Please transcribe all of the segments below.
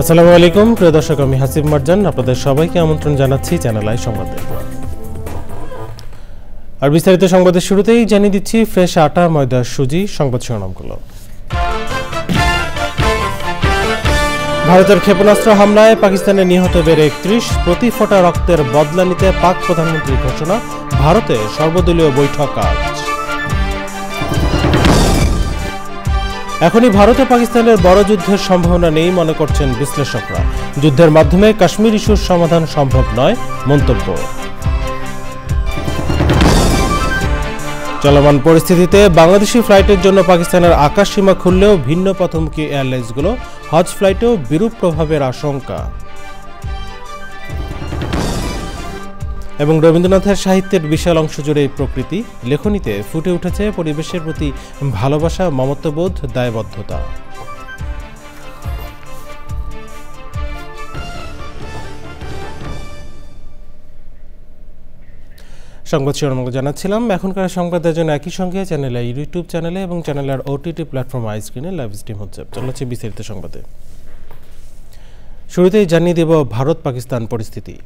আসসালামু আলাইকুম প্রিয় দর্শক, আমি হাসিব মারজান আপনাদের সবাইকে আমন্ত্রণ জানাচ্ছি চ্যানেল আই সংবাদে। আর বিস্তারিত সংবাদের শুরুতেই জানিয়ে দিচ্ছি ফ্রেশ আটা, ময়দা, সুজি সংবাদ শিরোনামগুলো। ভারতের ক্ষেপণাস্ত্র হামলায় পাকিস্তানে নিহত বেড়ে 31, প্রতি ফোঁটা রক্তের বদলা নিতে পাক প্রধানমন্ত্রীর ঘোষণা, ভারতে সর্বদলীয় বৈঠক আজ। এখনই ভারত ও পাকিস্তানের বড় যুদ্ধের সম্ভাবনা নেই মনে করছেন বিশ্লেষকরা। যুদ্ধের মাধ্যমে কাশ্মীর ইস্যুর সমাধান সম্ভব নয় মন্তব্য। চলমান পরিস্থিতিতে বাংলাদেশি ফ্লাইটের জন্য পাকিস্তানের আকাশ সীমা খুললেও ভিন্ন পথমুখী এয়ারলাইন্সগুলো হজ ফ্লাইটেও বিরূপ প্রভাবের আশঙ্কা। এবং রবীন্দ্রনাথের সাহিত্যের বিশাল অংশ জুড়ে প্রকৃতি লেখনীতে ফুটে উঠেছে পরিবেশের প্রতি ভালোবাসা, মমত্ববোধ, দায়বদ্ধতা। সংবাদ শিরোনামগুলো জানাচ্ছিলাম। এখনকার সংবাদের জন্য একই সঙ্গে চ্যানেলের ইউটিউব চ্যানেলে এবং চ্যানেলের ওটিটি প্ল্যাটফর্ম আই স্ক্রিনে লাইভ স্ট্রিম হচ্ছে। চলছে বিস্তারিত সংবাদে। শুরুতেই জানিয়ে দেব ভারত পাকিস্তান পরিস্থিতি।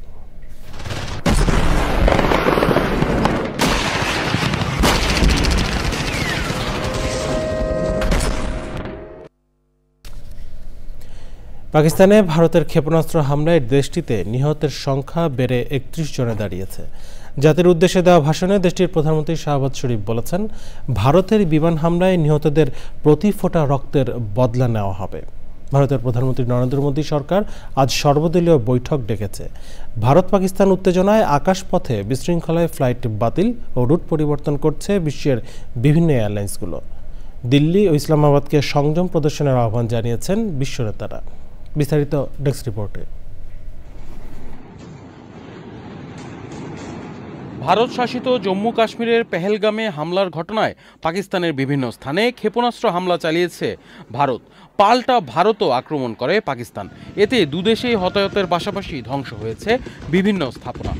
পাকিস্তানে ভারতের ক্ষেপণাস্ত্র হামলায় দেশটিতে নিহতের সংখ্যা বেড়ে 31 জনে দাঁড়িয়েছে। জাতির উদ্দেশ্যে দেওয়া ভাষণে দেশটির প্রধানমন্ত্রী শাহবাজ শরীফ বলেছেন, ভারতের বিমান হামলায় নিহতদের প্রতি ফোঁটা রক্তের বদলা নেওয়া হবে। ভারতের প্রধানমন্ত্রী নরেন্দ্র মোদী সরকার আজ সর্বদলীয় বৈঠক ডেকেছে। ভারত পাকিস্তান উত্তেজনায় আকাশপথে বিশৃঙ্খলায় ফ্লাইট বাতিল ও রুট পরিবর্তন করছে বিশ্বের বিভিন্ন এয়ারলাইন্সগুলো। দিল্লি ও ইসলামাবাদকে সংযম প্রদর্শনের আহ্বান জানিয়েছেন বিশ্ব নেতারা। বিস্তারিত ডেস্ক রিপোর্টে। ভারত শাসিত জম্মু কাশ্মীরের পেহেলগামে হামলার ঘটনায় পাকিস্তানের বিভিন্ন স্থানে ক্ষেপণাস্ত্র হামলা চালিয়েছে ভারত। পাল্টা ভারতও আক্রমণ করে পাকিস্তান। এতে দুদেশেই হতাহতের পাশাপাশি ধ্বংস হয়েছে বিভিন্ন স্থাপনা।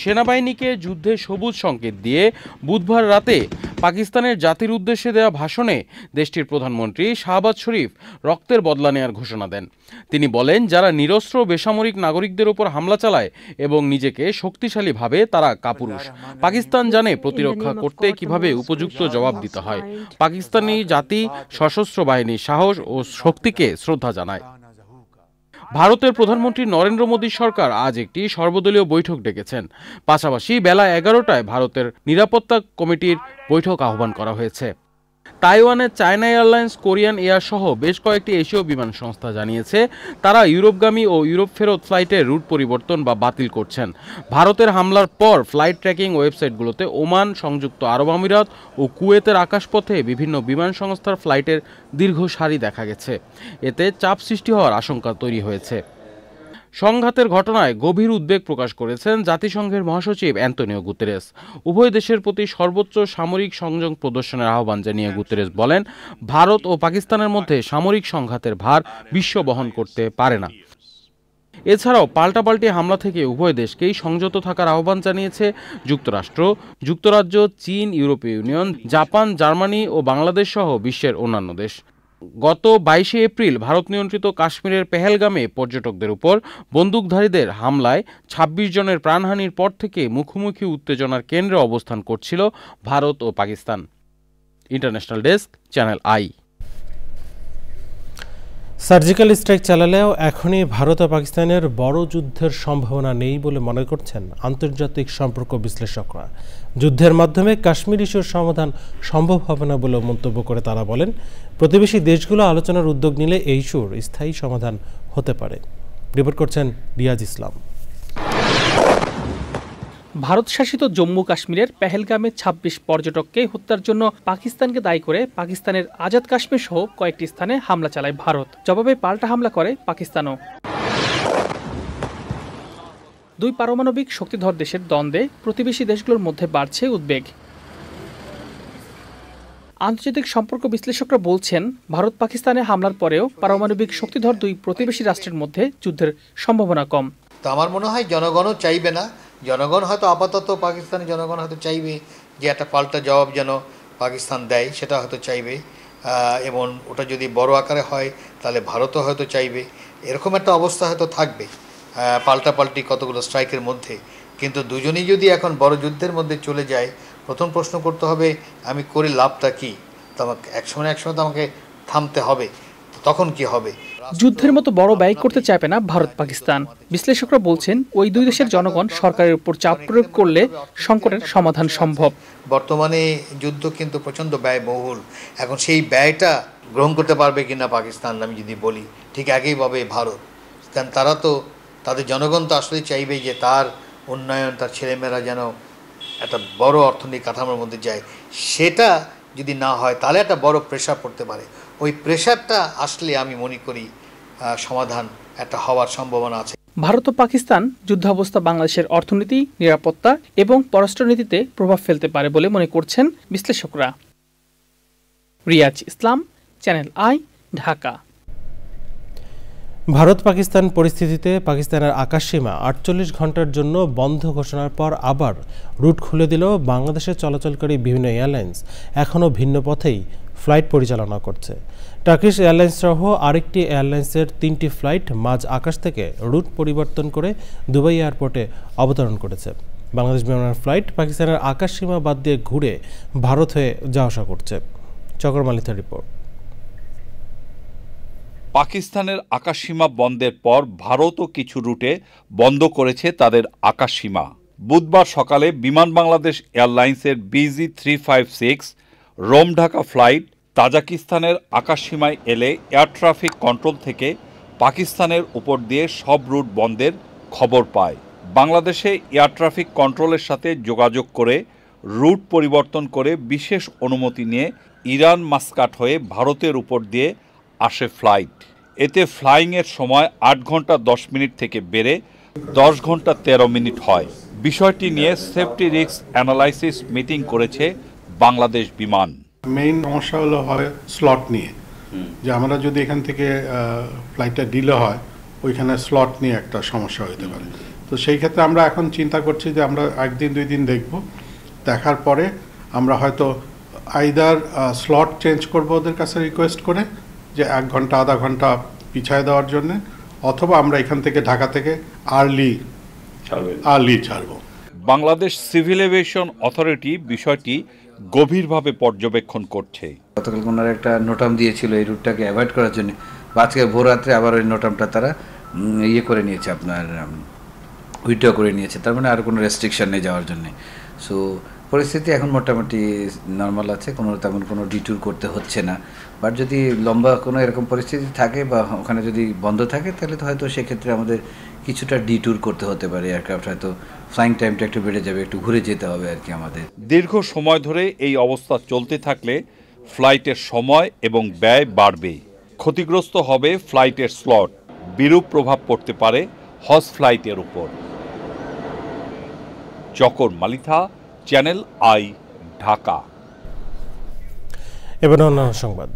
সেনাবাহিনীকে যুদ্ধে সবুজ সংকেত দিয়ে বুধবার রাতে পাকিস্তানের জাতির উদ্দেশ্যে দেওয়া ভাষণে দেশটির প্রধানমন্ত্রী শাহবাজ শরীফ রক্তের বদলা নেওয়ার ঘোষণা দেন। তিনি বলেন, যারা নিরস্ত্র বেসামরিক নাগরিকদের উপর হামলা চালায় এবং নিজেকে শক্তিশালী ভাবে তারা কাপুরুষ। পাকিস্তান জানে প্রতিরক্ষা করতে কিভাবে উপযুক্ত জবাব দিতে হয়। পাকিস্তানি জাতি সশস্ত্র বাহিনীর সাহস ও শক্তিকে শ্রদ্ধা জানায়। ভারতের প্রধানমন্ত্রী নরেন্দ্র মোদী সরকার আজ একটি সর্বদলীয় বৈঠক ডেকেছেন। পাশাপাশি বেলা 11টায় ভারতের নিরাপত্তা কমিটির বৈঠক আহ্বান করা হয়েছে। তাইওয়ানের চায়না এয়ারলাইন্স, কোরিয়ান এয়ার সহ বেশ কয়েকটি এশীয় বিমান সংস্থা জানিয়েছে তারা ইউরোপগামী ও ইউরোপ ফেরত ফ্লাইটের রুট পরিবর্তন বা বাতিল করছেন। ভারতের হামলার পর ফ্লাইট ট্র্যাকিং ওয়েবসাইটগুলোতে ওমান, সংযুক্ত আরব আমিরাত ও কুয়েতের আকাশপথে বিভিন্ন বিমান সংস্থার ফ্লাইটের দীর্ঘ সারি দেখা গেছে। এতে চাপ সৃষ্টি হওয়ার আশঙ্কা তৈরি হয়েছে। সংঘাতের ঘটনায় গভীর উদ্বেগ প্রকাশ করেছেন জাতিসংঘের মহাসচিব অ্যান্তোনিও গুতেরেস। উভয় দেশের প্রতি সর্বোচ্চ সামরিক সংযম প্রদর্শনের আহ্বান জানিয়ে গুতেরেস বলেন, ভারত ও পাকিস্তানের মধ্যে সামরিক সংঘাতের ভার বিশ্ব বহন করতে পারে না। এছাড়াও পাল্টাপাল্টি হামলা থেকে উভয় দেশকেই সংযত থাকার আহ্বান জানিয়েছে যুক্তরাষ্ট্র, যুক্তরাজ্য, চীন, ইউরোপীয় ইউনিয়ন, জাপান, জার্মানি ও বাংলাদেশ সহ বিশ্বের অন্যান্য দেশ। গত 22 এপ্রিল ভারত নিয়ন্ত্রিত কাশ্মীরের পেহেলগামে পর্যটকদের উপর বন্দুকধারীদের হামলায় 26 জনের প্রাণহানির পর থেকে মুখোমুখি উত্তেজনার কেন্দ্রে অবস্থান করছিল ভারত ও Pakistan. International desk, channel I. Surgical strike চালালেও এখনই ভারত ও পাকিস্তানের বড় যুদ্ধের সম্ভাবনা নেই বলে মনে করছেন আন্তর্জাতিক সম্পর্ক বিশ্লেষকরা। যুদ্ধের মাধ্যমে কাশ্মীর ইস্যুর সমাধান সম্ভব হবে না বলে মন্তব্য করে তারা বলেন, প্রতিবেশী দেশগুলো আলোচনার উদ্যোগ নিলে এই ইস্যুর স্থায়ী সমাধান হতে পারে। রিপোর্ট করছেন রিয়াজ ইসলাম। ভারত শাসিত জম্মু কাশ্মীরের পেহেলগামে 26 পর্যটককে হত্যার জন্য পাকিস্তানকে দায়ী করে পাকিস্তানের আজাদ কাশ্মীর সহ কয়েকটি স্থানে হামলা চালায় ভারত। জবাবে পাল্টা হামলা করে পাকিস্তানও। দুই পারমাণবিক শক্তিধর দেশের দ্বন্দ্বে প্রতিবেশী দেশগুলোর মধ্যে বাড়ছে উদ্বেগ। আন্তর্জাতিক সম্পর্ক বিশ্লেষকরা বলছেন, ভারত পাকিস্তানে হামলার পরেও পারমাণবিক শক্তিধর দুই প্রতিবেশী রাষ্ট্রের মধ্যে যুদ্ধের সম্ভাবনা কম। তো আমার মনে হয় জনগণও চাইবে না। জনগণ হয়তো আপাতত পাকিস্তানি জনগণ হয়তো চাইবে যে একটা পাল্টা জবাব যেন পাকিস্তান দেয়, সেটা হয়তো চাইবে। এবং ওটা যদি বড় আকারে হয় তাহলে ভারতও হয়তো চাইবে, এরকম একটা অবস্থা হয়তো থাকবে পাল্টাপাল্টি কতগুলো স্ট্রাইকের মধ্যে। কিন্তু দুজনেই যদি এখন বড় যুদ্ধের মধ্যে চলে যায়, প্রথম প্রশ্ন করতে হবে আমি করে লাভটা কী? তো আমাকে একসময় তো আমাকে থামতে হবে, তখন কি হবে? যুদ্ধের মতো বড় ব্যয় করতে চাইবে না ভারত পাকিস্তান। বিশ্লেষকরা বলছেন ওই দুই দেশের জনগণ সরকারের উপর চাপ প্রয়োগ করলে সংকটের সমাধান সম্ভব। বর্তমানে যুদ্ধ কিন্তু প্রচণ্ড ব্যয়বহুল, এখন সেই ব্যয়টা গ্রহণ করতে পারবে কিনা পাকিস্তান আমি যদি বলি, ঠিক একইভাবে ভারত, কারণ তারা তো তাদের জনগণ তো আসলেই চাইবে যে তার উন্নয়ন, তার ছেলেমেয়েরা যেন একটা বড় অর্থনৈতিক কাঠামোর মধ্যে যায়। সেটা যদি না হয় তাহলে একটা বড় প্রেশার পড়তে পারে। ওই প্রেশারটা আসলে আমি মনে করি সমাধান একটা হওয়ার সম্ভাবনা আছে। ভারত ও পাকিস্তান যুদ্ধাবস্থা বাংলাদেশের অর্থনীতি, নিরাপত্তা এবং পররাষ্ট্রনীতিতে প্রভাব ফেলতে পারে বলে মনে করছেন বিশ্লেষকরা। রিয়াজ ইসলাম, চ্যানেল আই, ঢাকা। ভারত পাকিস্তান পরিস্থিতিতে পাকিস্তানের আকাশসীমা ৪৮ ঘন্টার জন্য বন্ধ ঘোষণার পর আবার রুট খুলে দিল বাংলাদেশে চলাচলকারী বিভিন্ন এয়ারলাইন্স এখনও ভিন্ন পথেই ফ্লাইট পরিচালনা করছে। টার্কিশ এয়ারলাইন্স সহ আরেকটি এয়ারলাইন্সের ৩টি ফ্লাইট মাঝ আকাশ থেকে রুট পরিবর্তন করে দুবাই এয়ারপোর্টে অবতরণ করেছে। বাংলাদেশ বিমানের ফ্লাইট পাকিস্তানের আকাশসীমা বাদ দিয়ে ঘুরে ভারত হয়ে যাওয়া আসা করছে। চকরমালিথার রিপোর্ট। পাকিস্তানের আকাশসীমা বন্ধের পর ভারতও কিছু রুটে বন্ধ করেছে তাদের আকাশসীমা। বুধবার সকালে বিমান বাংলাদেশ এয়ারলাইন্সের BG356 রোম ঢাকা ফ্লাইট তাজিকিস্তানের আকাশসীমায় এলে এয়ার ট্রাফিক কন্ট্রোল থেকে পাকিস্তানের উপর দিয়ে সব রুট বন্ধের খবর পায়। বাংলাদেশে এয়ার ট্রাফিক কন্ট্রোলের সাথে যোগাযোগ করে রুট পরিবর্তন করে বিশেষ অনুমতি নিয়ে ইরান মাস্কাট হয়ে ভারতের উপর দিয়ে আসে ফ্লাইট। এতে ফ্লাইংয়ের সময় ৮ ঘন্টা ১০ মিনিট থেকে বেড়ে ১০ ঘন্টা ১৩ মিনিট হয়। বিষয়টি নিয়ে সেফটি রিস্ক অ্যানালাইসিস মিটিং করেছে বাংলাদেশ বিমান। মেইন সমস্যা হলো হয় স্লট নিয়ে, যে আমরা যদি এখান থেকে ফ্লাইটটা ডিলে হয় ওইখানে স্লট নিয়ে একটা সমস্যা হতে পারে। তো সেই ক্ষেত্রে আমরা এখন চিন্তা করছি যে আমরা ১ দিন ২ দিন দেখব, দেখার পরে আমরা হয়তো আইদার স্লট চেঞ্জ করবো ওদের কাছে রিকোয়েস্ট করে যে ১ ঘন্টা আধা ঘন্টা পিছায় দেওয়ার জন্য, অথবা আমরা এখান থেকে ঢাকা থেকে আর্লি ছাড়ব। বাংলাদেশ সিভিল এভিয়েশন অথরিটি বিষয়টি গভীরভাবে পর্যবেক্ষণ করছে। গতকাল ওনারা একটা নোটাম দিয়েছিল এই রুটটাকে অ্যাভয়েড করার জন্য, আজকে ভোররাত্রে আবার ওই নোটামটা তারা করে নিয়েছে, আপনার উইথড্র করে নিয়েছে। তার মানে আর কোনো রেস্ট্রিকশন নেই যাওয়ার জন্য। সো পরিস্থিতি এখন মোটামুটি নর্মাল আছে, তেমন কোনো ডিট্যুর করতে হচ্ছে না। বাট যদি লম্বা কোনো এরকম পরিস্থিতি থাকে বা ওখানে যদি বন্ধ থাকে তাহলে তো হয়তো সেক্ষেত্রে আমাদের কিছুটা ডিট্যুর করতে হতে পারে। এয়ারক্রাফট হয়তো ফ্লাইং টাইমটা একটু বেড়ে যাবে, একটু ঘুরে যেতে হবে আর কি আমাদের। দীর্ঘ সময় ধরে এই অবস্থা চলতে থাকলে ফ্লাইটের সময় এবং ব্যয় বাড়বে, ক্ষতিগ্রস্ত হবে ফ্লাইটের স্লট, বিরূপ প্রভাব পড়তে পারে হজ ফ্লাইটের উপর। চকর মালিথা, চ্যানেল আই, ঢাকা। এবার অন্যান্য সংবাদ।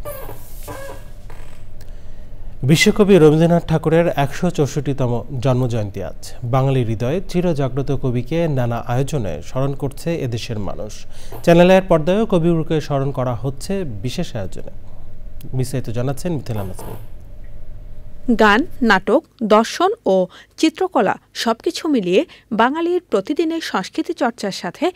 বিশ্বকবি রবীন্দ্রনাথ ঠাকুরের ১৬৪তম জন্মজয়ন্তী আজ। বাঙালি হৃদয়ে চিরজাগ্রত কবিকে নানা আয়োজনে স্মরণ করছে এদেশের মানুষ। চ্যানেলের পর্দায়ও কবিগুরুকে স্মরণ করা হচ্ছে বিশেষ আয়োজনে। বিস্তারিত জানাচ্ছেন মিথিলা নাসরিন। গান, নাটক, দর্শন ও চিত্রকলা সবকিছু মিলিয়ে বাঙালির প্রতিদিনের সংস্কৃতি চর্চার সাথে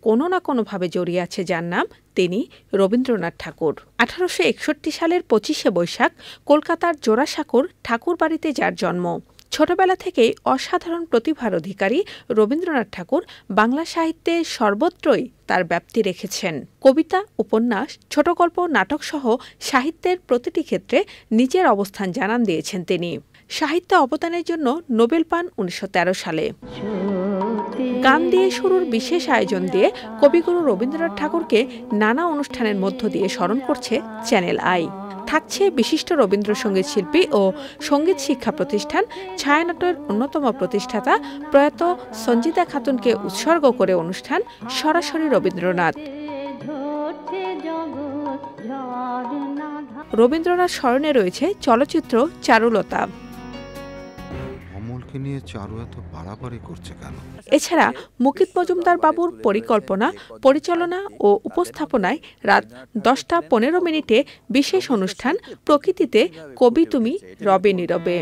কোনো না কোনোভাবে জড়িয়ে আছে যার নাম তিনি রবীন্দ্রনাথ ঠাকুর। ১৮৬১ সালের ২৫শে বৈশাখ কলকাতার জোড়াসাঁকোর ঠাকুর বাড়িতে যার জন্ম। ছোটবেলা থেকেই অসাধারণ প্রতিভার অধিকারী রবীন্দ্রনাথ ঠাকুর বাংলা সাহিত্যে সর্বত্রই তার ব্যাপ্তি রেখেছেন। কবিতা, উপন্যাস, ছোট গল্প, নাটক সহ সাহিত্যের প্রতিটি ক্ষেত্রে নিজের অবস্থান জানান দিয়েছেন তিনি। সাহিত্যে অবদানের জন্য নোবেল পান ১৯১৩ সালে। গান দিয়ে শুরুর বিশেষ আয়োজন দিয়ে কবিগুরু রবীন্দ্রনাথ ঠাকুরকে নানা অনুষ্ঠানের মধ্য দিয়ে স্মরণ করছে চ্যানেল আই। থাকছে বিশিষ্ট রবীন্দ্রসঙ্গীত শিল্পী ও সঙ্গীত শিক্ষা প্রতিষ্ঠান ছায়ানটের অন্যতম প্রতিষ্ঠাতা প্রয়াত সঞ্জিতা খাতুনকে উৎসর্গ করে অনুষ্ঠান সরাসরি রবীন্দ্রনাথ। রবীন্দ্রনাথ স্মরণে রয়েছে চলচ্চিত্র চারুলতা। আমাকে নিয়ে চারু এত বাড়াবাড়ি করছে কেন? এছাড়া মুকিত মজুমদার বাবুর পরিকল্পনা, পরিচালনা ও উপস্থাপনায় রাত 10:15 বিশেষ অনুষ্ঠান প্রকৃতিতে কবি তুমি রবে নীরবে।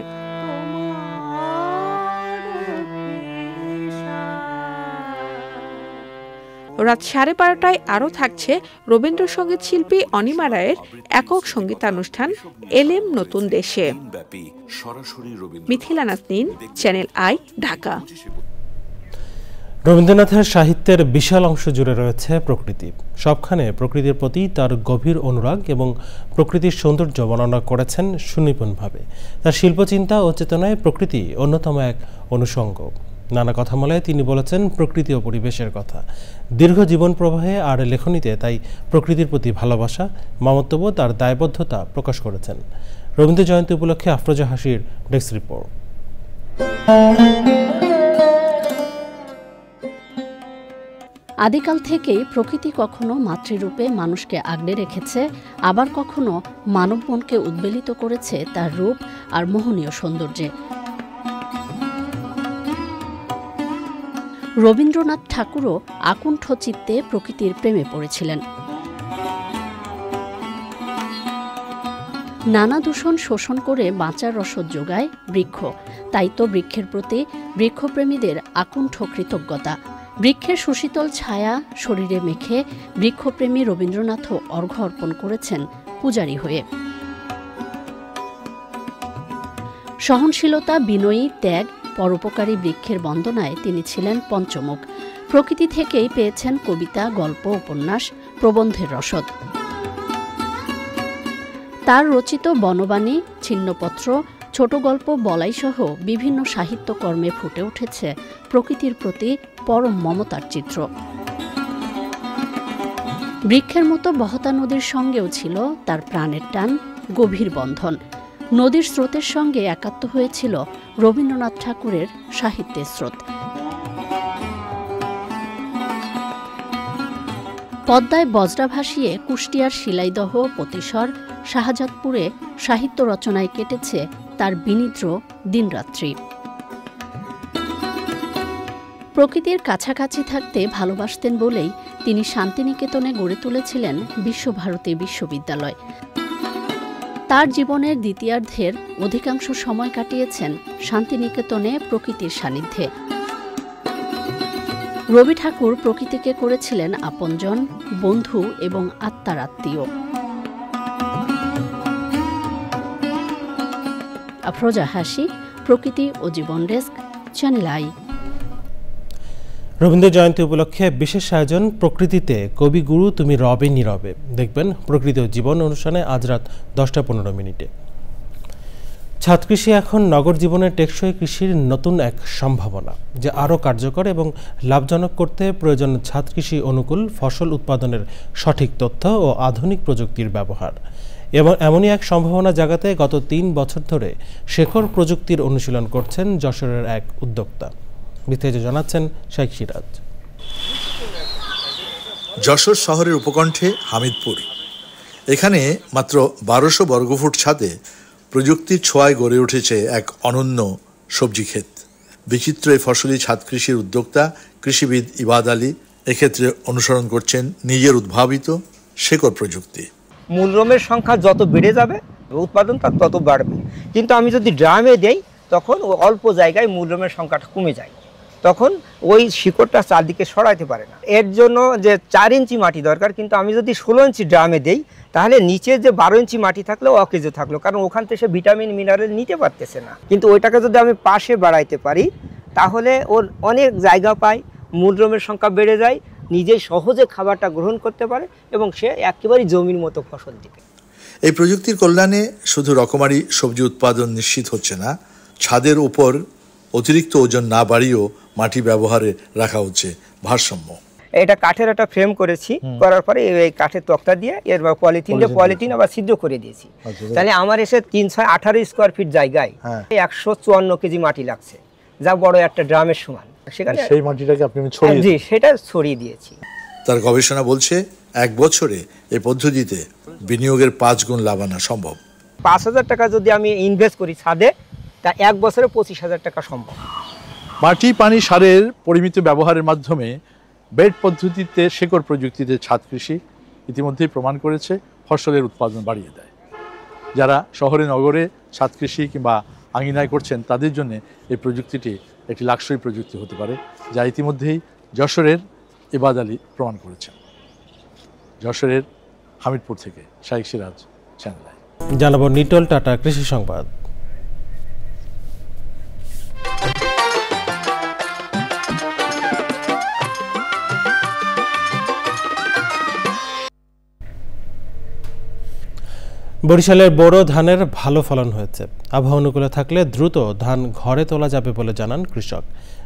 রাত 12:30 আরও থাকছে রবীন্দ্রসঙ্গীত শিল্পী অনিমা রায়ের একক সঙ্গীতানুষ্ঠান এলেম নতুন দেশে। Mithila Nasnin, channel I, Dhaka. রবীন্দ্রনাথের সাহিত্যের বিশাল অংশ জুড়ে রয়েছে প্রকৃতি। সবখানে প্রকৃতির প্রতি তার গভীর অনুরাগ এবং প্রকৃতির সৌন্দর্য বর্ণনা করেছেন সুনিপুণভাবে। তার শিল্পচিন্তা ও চেতনায় প্রকৃতি অন্যতম এক অনুষঙ্গ। নানা কথা বলায় তিনি বলেছেন প্রকৃতি ও পরিবেশের কথা। দীর্ঘ জীবন প্রবাহে আর লেখনীতে তাই প্রকৃতির প্রতি ভালোবাসা, মমত্ববোধ আর দায়বদ্ধতা প্রকাশ করেছেন। রবীন্দ্র জয়ন্তী উপলক্ষে আফরোজা হাসির ডেস্ক রিপোর্ট। আদিকাল থেকেই প্রকৃতি কখনো মাতৃরূপে মানুষকে আগলে রেখেছে, আবার কখনো মানব মনকে উদ্বেলিত করেছে তার রূপ আর মোহনীয় সৌন্দর্যে। রবীন্দ্রনাথ ঠাকুরও আকুণ্ঠ চিত্তে প্রকৃতির প্রেমে পড়েছিলেন। নানা দূষণ শোষণ করে বাঁচার রসদ যোগায় বৃক্ষ, তাই তো বৃক্ষের প্রতি বৃক্ষপ্রেমীদের আকুণ্ঠ কৃতজ্ঞতা। বৃক্ষের সুশীতল ছায়া শরীরে মেখে বৃক্ষপ্রেমী রবীন্দ্রনাথও অর্ঘ্য অর্পণ করেছেন পূজারী হয়ে। সহনশীলতা, বিনয়ী, ত্যাগ, পরোপকারী বৃক্ষের বন্দনায় তিনি ছিলেন পঞ্চমুখ। প্রকৃতি থেকেই পেয়েছেন কবিতা, গল্প, উপন্যাস, প্রবন্ধের রসদ। তার রচিত বনবাণী, ছিন্নপত্র, ছোট গল্প, বলাইসহ বিভিন্ন সাহিত্যকর্মে ফুটে উঠেছে প্রকৃতির প্রতি পরম মমতার চিত্র। বৃক্ষের মতো বহতা নদীর সঙ্গেও ছিল তার প্রাণের টান, গভীর বন্ধন। নদীর স্রোতের সঙ্গে একাত্ম হয়েছিল রবীন্দ্রনাথ ঠাকুরের সাহিত্যের স্রোত। পদ্মায় বজরা ভাসিয়ে কুষ্টিয়ার শিলাইদহ, পতিসর, শাহজাদপুরে সাহিত্য রচনায় কেটেছে তার বিনিদ্র দিনরাত্রি। প্রকৃতির কাছাকাছি থাকতে ভালোবাসতেন বলেই তিনি শান্তিনিকেতনে গড়ে তুলেছিলেন বিশ্বভারতী বিশ্ববিদ্যালয়। তার জীবনের দ্বিতীয়ার্ধের অধিকাংশ সময় কাটিয়েছেন শান্তিনিকেতনে প্রকৃতির সান্নিধ্যে। রবি ঠাকুর প্রকৃতিকে করেছিলেন আপনজন, বন্ধু এবং আত্মার আত্মীয়। আফরোজা হাসি, প্রকৃতি ও জীবন desk, channel I. Rabindra Jayanti উপলক্ষে বিশেষ আয়োজন প্রকৃতিতে কবিগুরু তুমি রবে নীরবে। দেখবেন প্রকৃতি ও জীবন অনুষ্ঠানে আজ রাত 10:15। ছাদ কৃষি এখন নগর জীবনের টেকসই কৃষির নতুন এক সম্ভাবনা, যা আরও কার্যকর এবং লাভজনক করতে প্রয়োজন ছাদ কৃষি অনুকূল ফসল উৎপাদনের সঠিক তথ্য ও আধুনিক প্রযুক্তির ব্যবহার। এবং এমনই এক সম্ভাবনা জাগাতে গত 3 বছর ধরে শেখর প্রযুক্তির অনুশীলন করছেন যশোরের এক উদ্যোক্তা। বিস্তারিত জানাচ্ছেন শেখ সিরাজ। যশোর শহরের উপকণ্ঠে হামিদপুর। এখানে মাত্র 1200 বর্গফুট ছাদে প্রযুক্তির ছোঁয়ায় গড়ে উঠেছে এক অনন্য সবজি ক্ষেত। বিচিত্র এই ফসলি ছাদ কৃষির উদ্যোক্তা কৃষিবিদ ইবাদ আলী এক্ষেত্রে অনুসরণ করছেন নিজের উদ্ভাবিত শেকড় প্রযুক্তি। মূলরমের সংখ্যা যত বেড়ে যাবে উৎপাদন তার তত বাড়বে, কিন্তু আমি যদি ড্রামে দেই তখন অল্প জায়গায় মূলরমের সংখ্যাটা কমে যায়, তখন ওই শিকড়টা চারদিকে সরাইতে পারে না। এর জন্য যে 4 ইঞ্চি মাটি দরকার, কিন্তু আমি যদি 16 ইঞ্চি ড্রামে দেই তাহলে নিচে যে 12 ইঞ্চি মাটি থাকলেও অকেজ থাকলো, কারণ ওখান থেকে সে ভিটামিন মিনারেল নিতে পারতেছে না। কিন্তু ওইটাকে যদি আমি পাশে বাড়াইতে পারি তাহলে ওর অনেক জায়গা পায়, মূলরমের সংখ্যা বেড়ে যায়, নিজেই সহজে খাবারটা গ্রহণ করতে পারে এবং সে একেবারেই জমির মতো ফসল দিবে। এই প্রযুক্তির কল্যাণে শুধু রকমারি সবজি উৎপাদন নিশ্চিত হচ্ছে না, ছাদের উপর অতিরিক্ত ওজন না বাড়িয়েও মাটি ব্যবহারে রাখা হচ্ছে ভারসাম্য। এটা কাঠের একটা ফ্রেম করেছি, করার পরে এই কাঠের তক্তা দিয়ে এর পলিথিন আবার সিদ্ধ করে দিয়েছি। তাহলে আমার এসে 318 স্কোয়ার ফিট জায়গায় 154 কেজি মাটি লাগছে, যা বড় একটা ড্রামের সমান। সেখানে সেই মাটিটাকে আপনি ছড়িয়ে জি সেটা ছড়িয়ে দিয়েছি। তার গবেষণা বলছে 1 বছরে এই পদ্ধতিতে বিনিয়োগের 5 গুণ লাভ আনা সম্ভব। 5000 টাকা যদি আমি ইনভেস্ট করি ছাদে, তা 1 বছরে 25,000 টাকা সম্ভব। মাটি পানি সারের পরিমিত ব্যবহারের মাধ্যমে বেড পদ্ধতিতে শেকড় প্রযুক্তিতে ছাদ কৃষি ইতিমধ্যেই প্রমাণ করেছে ফসলের উৎপাদন বাড়িয়ে দেয়। যারা শহরে নগরে ছাদ কৃষি কিংবা আঙিনায় করছেন তাদের জন্য এই প্রযুক্তিটি একটি লাক্সারি প্রযুক্তি হতে পারে, যা ইতিমধ্যেই যশোরের ইবাদ আলী প্রমাণ করেছেন। যশোরের হামিদপুর থেকে শাইখ সিরাজ, চ্যানেল আই। জানাবো নিটল টাটা কৃষি সংবাদ। বরিশালের বোরো ধানের ভালো ফলন হয়েছে। আবহাওয়া অনুকূলে থাকলে দ্রুত ধান ঘরে তোলা যাবে বলে জানান কৃষক।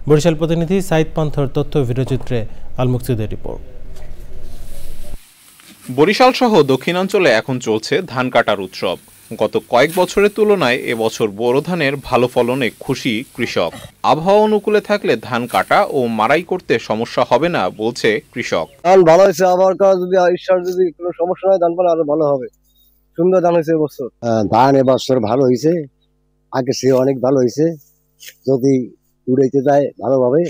বরিশাল প্রতিনিধি সাইদ পান্থর তথ্য ভিডিওচিত্রে আল মুকসিদের রিপোর্ট। বরিশাল সহ দক্ষিণাঞ্চলে এখন চলছে ধান কাটার উৎসব। গত কয়েক বছরের তুলনায় এবছর বোরো ধানের ভালো ফলনে খুশি কৃষক। আবহাওয়া অনুকূলে থাকলে ধান কাটা ও মাড়াই করতে সমস্যা হবে না বলছে কৃষক। ধান ভালো হয়েছে, আবহাওয়ার কারণে যদি ঈশ্বর যদি কোনো সমস্যা হয় ধান পালে আরো ভালো হবে। সুন্দর ধান হয়েছে এবছর। ধান এবছর ভালো হয়েছে, আগে সে অনেক ভালো হয়েছে, যদি উড়াইতে যায় ভালোভাবে।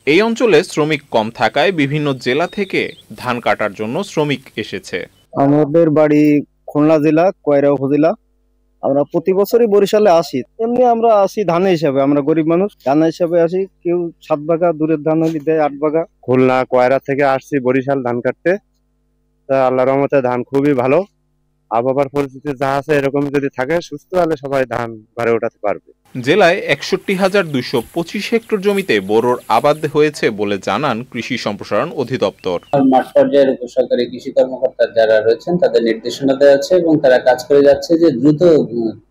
এই অঞ্চলে শ্রমিক কম থাকায় বিভিন্ন জেলা থেকে ধান কাটার জন্য শ্রমিক এসেছে। আমাদের বাড়ি খুলনা জেলা কয়রা উপজেলা। আমরা প্রতি বছরই বরিশালে আসি। এমনি আমরা আসি ধানের হিসাবে, আমরা গরিব মানুষ, ধান হিসাবে আসি। কেউ 7 বাগা দূরের ধান হলে দেয় 8 বাগা। খুলনা কয়রা থেকে আসছি বরিশাল ধান কাটতে। তা আল্লাহর রহমতে ধান খুবই ভালো। আবহাওয়ার পরিস্থিতি যা আছে এরকম যদি থাকে সুস্থ হলে সবাই ধান ঘরে ওঠাতে পারবে। জেলায় 61,225 হেক্টর জমিতে বোরোর আবাদ হয়েছে বলে জানান কৃষি সম্প্রসারণ অধিদপ্তর। মাঠ পর্যায়ের উপসহকারী কৃষি কর্মকর্তা যারা রয়েছেন তাদের নির্দেশনা দেওয়া আছে এবং তারা কাজ করে যাচ্ছে যে দ্রুত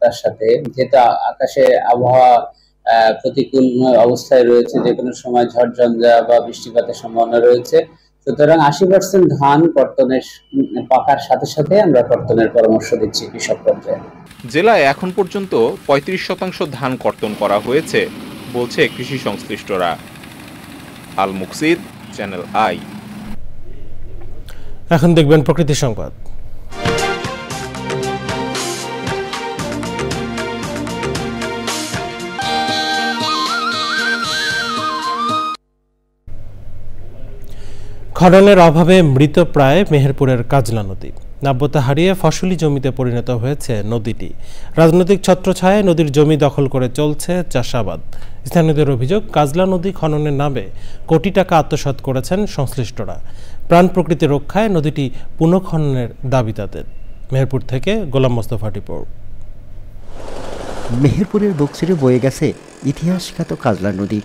তার সাথে, যেহেতু আকাশে আবহাওয়া প্রতিকূল অবস্থায় রয়েছে, যে কোনো সময় ঝড় ঝঞ্ঝা বা বৃষ্টিপাতের সম্ভাবনা রয়েছে, সুতরাং 80% ধান কর্তনের পাকার সাথে সাথে আমরা কর্তনের পরামর্শ দিচ্ছি কৃষক পর্যায়ে। জেলায় এখন পর্যন্ত 35% ধান কর্তন করা হয়েছে বলছে কৃষি সংশ্লিষ্টরা। আল মুকসিদ, চ্যানেল আই। এখন দেখবেন প্রকৃতি সংবাদ। খননের অভাবে মৃতপ্রায় মেহেরপুরের কাজলা নদী। নাব্যতা হারিয়ে ফসলি জমিতে পরিণত হয়েছে নদীটি। রাজনৈতিক ছত্রছায়ায় নদীর জমি দখল করে চলছে চাষাবাদ। স্থানীয়দের অভিযোগ, কাজলা নদী খননের নামে কোটি টাকা আত্মসাৎ করেছেন সংশ্লিষ্টরা। প্রাণ প্রকৃতি রক্ষায় নদীটি পুনঃখননের দাবি তাদের। মেহেরপুর থেকে গোলাম মোস্তফা রিপোর্ট। মেহেরপুরের বুক ছিঁড়ে বয়ে গেছে ইতিহাসখ্যাত কাজলা নদী।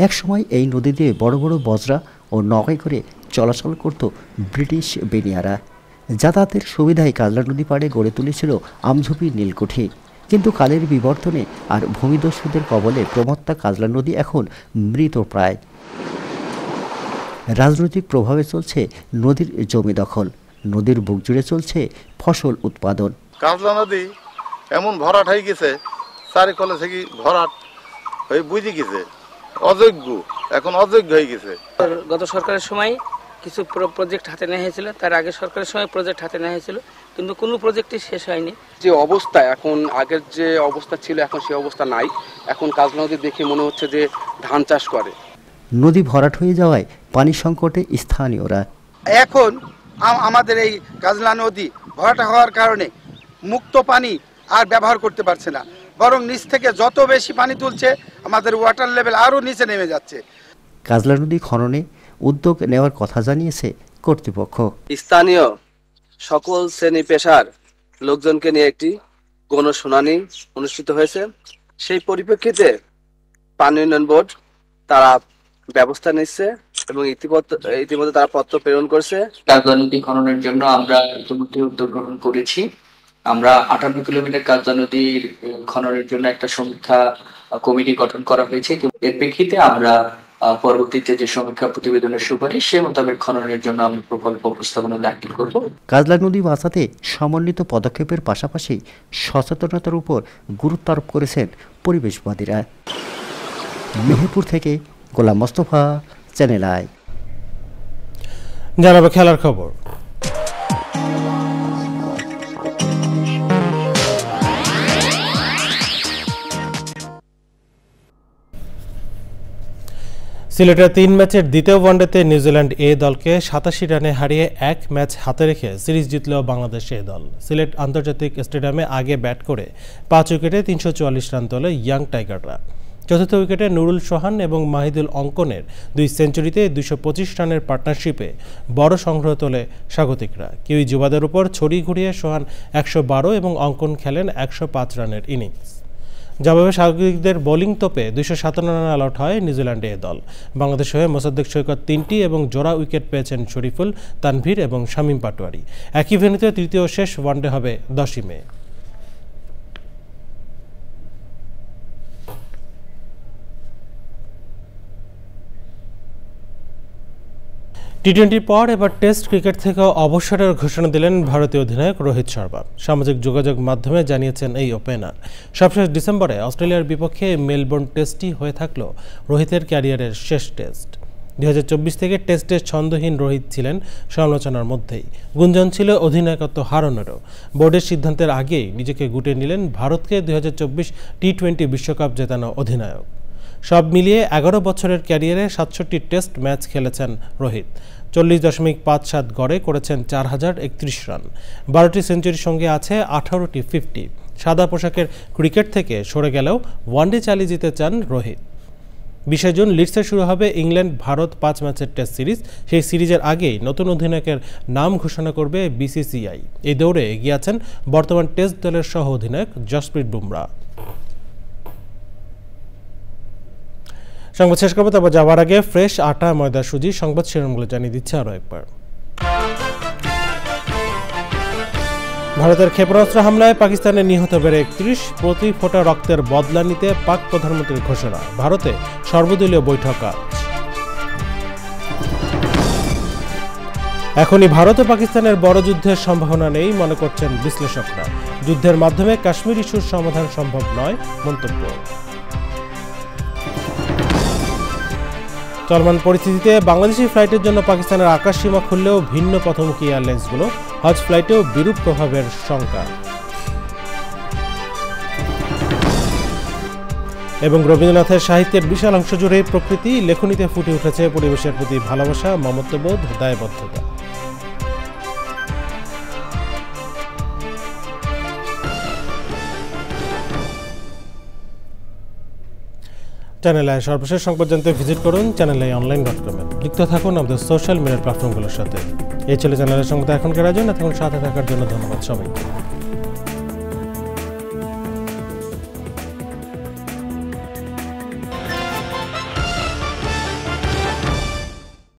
একসময় এই নদী দিয়ে বড় বড় বজরা ও নৌকায় করে চলাচল করত ব্রিটিশ বেনিয়ারা। যাতায়াতের সুবিধায় কাজলা নদী পাড়ে গড়ে তুলেছিল আমঝুপি নীলকুঠি। কিন্তু কালের বিবর্তনে আর ভূমিদস্যুদের কবলে প্রমত্তা কাজলা নদী এখন মৃতপ্রায়। রাজনৈতিক প্রভাবে চলছে নদীর জমি দখল। নদীর বুক জুড়ে চলছে ফসল উৎপাদন। কাজলা নদী এমন ভরাট হয়ে গেছে, চারিকলে থেকে ভরাট হয়ে বুঝে গেছে, অযোগ্য, এখন অযোগ্য হয়ে গেছে। গত সরকারের সময় কিছু প্রজেক্ট হাতে নেওয়া হয়েছিল, তার আগে সরকারের সময় প্রজেক্ট হাতে নেওয়া হয়েছিল, কিন্তু কোনো প্রজেক্টই শেষ হয়নি। যে অবস্থা এখন, আগের যে অবস্থা ছিল এখন সেই অবস্থা নাই। এখন কাজলা নদী দেখে মনে হচ্ছে যে ধান চাষ করে। নদী ভরাট হয়ে যাওয়ায় পানি সংকটে স্থানীয়রা। এখন আমাদের এই কাজলা নদী ভরাট হওয়ার কারণে মুক্ত পানি আর ব্যবহার করতে পারছে না, বরং নিচ থেকে যত বেশি পানি তুলছে আমাদের ওয়াটার লেভেল আরও নিচে নেমে যাচ্ছে। কাজলা নদী খননে উদ্যোগ নেওয়ার কথা জানিয়েছে কর্তৃপক্ষ। স্থানীয় সকল শ্রেণী পেশার লোকজনকে নিয়ে একটি গণশুনানি অনুষ্ঠিত হয়েছে। সেই পরিপ্রেক্ষিতে পানি উন্নয়ন বোর্ড তারা ব্যবস্থা নিচ্ছে এবং ইতিমধ্যে তারা পত্র প্রেরণ করছে। কাজলা নদী খননের জন্য আমরা ইতিমধ্যে উদ্যোগ গ্রহণ করেছি। আমরা 58 কিলোমিটার কাজলা নদীর খননের জন্য একটা সমীক্ষা কমিটি গঠন করা হয়েছে। এর প্রেক্ষিতে আমরা পরবর্তীতে যে সমীক্ষা প্রতিবেদনের সুপারিশ সে মোতাবেক খননের জন্য আমরা প্রকল্প উপস্থাপনা দাখিল করব। কাজলা নদী বাঁচাতে সমন্বিত পদক্ষেপের পাশাপাশি সচেতনতার উপর গুরুত্ব আরোপ করেছেন পরিবেশবাদীরা। মেহেরপুর থেকে গোলাম মোস্তফা, চ্যানেল আই। জানাবো খেলার খবর। সিলেটের 3 ম্যাচের দ্বিতীয় ওয়ানডেতে নিউজিল্যান্ড এ দলকে 87 রানে হারিয়ে 1 ম্যাচ হাতে রেখে সিরিজ জিতল বাংলাদেশ এ দল। সিলেট আন্তর্জাতিক স্টেডিয়ামে আগে ব্যাট করে 5 উইকেটে 344 রান তোলে ইয়াং টাইগাররা। চতুর্থ উইকেটে নুরুল সোহান এবং মাহিদুল অঙ্কনের 2 সেঞ্চুরিতে 225 রানের পার্টনারশিপে বড় সংগ্রহ তোলে স্বাগতিকরা। কিউই যুবাদের উপর ছড়ি ঘুরিয়ে সোহান 112 এবং অঙ্কন খেলেন 105 রানের ইনিংস। জবাবে স্বাগতিকদের বোলিং তোপে 257 রানে আউট হয় নিউজিল্যান্ড এ দল। বাংলাদেশ হয়ে মোসাদ্দেক সৈকত 3টি এবং জোড়া উইকেট পেয়েছেন শরীফুল, তানভীর এবং শামীম পাটোয়ারি। একই ভেন্যুতে তৃতীয় শেষ ওয়ানডে হবে 10ই মে। টি-20 পর এবার টেস্ট ক্রিকেট থেকে অবসরের ঘোষণা দিলেন ভারতীয় অধিনায়ক রোহিত শর্মা। সামাজিক যোগাযোগ মাধ্যমে জানিয়েছেন এই ওপেনার। সবশেষ ডিসেম্বরে অস্ট্রেলিয়ার বিপক্ষে মেলবোর্ন টেস্টই হয়ে থাকল রোহিতের ক্যারিয়ারের শেষ টেস্ট। 2024 থেকে টেস্টে ছন্দহীন রোহিত ছিলেন সমালোচনার মধ্যেই। গুঞ্জন ছিল অধিনায়কত্ব হারানোরও। বোর্ডের সিদ্ধান্তের আগেই নিজেকে গুটিয়ে নিলেন ভারতকে 2024 টি-20 বিশ্বকাপ জেতানো অধিনায়ক। সব মিলিয়ে 11 বছরের ক্যারিয়ারে 67 টেস্ট ম্যাচ খেলেছেন রোহিত। 40.57 গড়ে করেছেন 4031 রান। 12টি সেঞ্চুরির সঙ্গে আছে 18টি 50। সাদা পোশাকের ক্রিকেট থেকে সরে গেলেও ওয়ানডে চালিয়ে যেতে চান রোহিত। 20 জুন লিডসে শুরু হবে ইংল্যান্ড ভারত 5 ম্যাচের টেস্ট সিরিজ। সেই সিরিজের আগেই নতুন অধিনায়কের নাম ঘোষণা করবে বিসিসিআই। এই দৌড়ে এগিয়ে আছেন বর্তমান টেস্ট দলের সহ অধিনায়ক জসপ্রীত বুমরা। সংবাদ শেষ করবো, তবে যাওয়ার আগে ফ্রেশ আটা ময়দা সুজি সংবাদ শিরোনামগুলো জানিয়ে দিচ্ছে আরও একবার। ভারতের ক্ষেপণাস্ত্র হামলায় পাকিস্তানে নিহত বেড়ে 31, প্রতি ফোঁটা রক্তের বদলা নিতে পাক প্রধানমন্ত্রীর ঘোষণা। ভারতে সর্বদলীয় বৈঠক আজ। এখনই ভারত ও পাকিস্তানের বড় যুদ্ধের সম্ভাবনা নেই মনে করছেন বিশ্লেষকরা। যুদ্ধের মাধ্যমে কাশ্মীর ইস্যুর সমাধান সম্ভব নয় মন্তব্য। চলমান পরিস্থিতিতে বাংলাদেশি ফ্লাইটের জন্য পাকিস্তানের আকাশ সীমা খুললেও ভিন্ন পথমুখী এয়ারলাইন্সগুলো, হজ ফ্লাইটেও বিরূপ প্রভাবের শঙ্কা। এবং রবীন্দ্রনাথের সাহিত্যের বিশাল অংশ জুড়ে প্রকৃতি, লেখনীতে ফুটে উঠেছে পরিবেশের প্রতি ভালোবাসা, মমত্ববোধ, দায়বদ্ধতা। চ্যানেল আই সর্বশেষ সংবাদ জানতে ভিজিট করুন channelionline.com-এ। যুক্ত থাকুন আমাদের সোশ্যাল মিডিয়া প্ল্যাটফর্মগুলোর সাথে। এই ছিল চ্যানেলের সংবাদ এখনকার আয়োজন। এতক্ষণ সাথে থাকার জন্য ধন্যবাদ সবাইকে।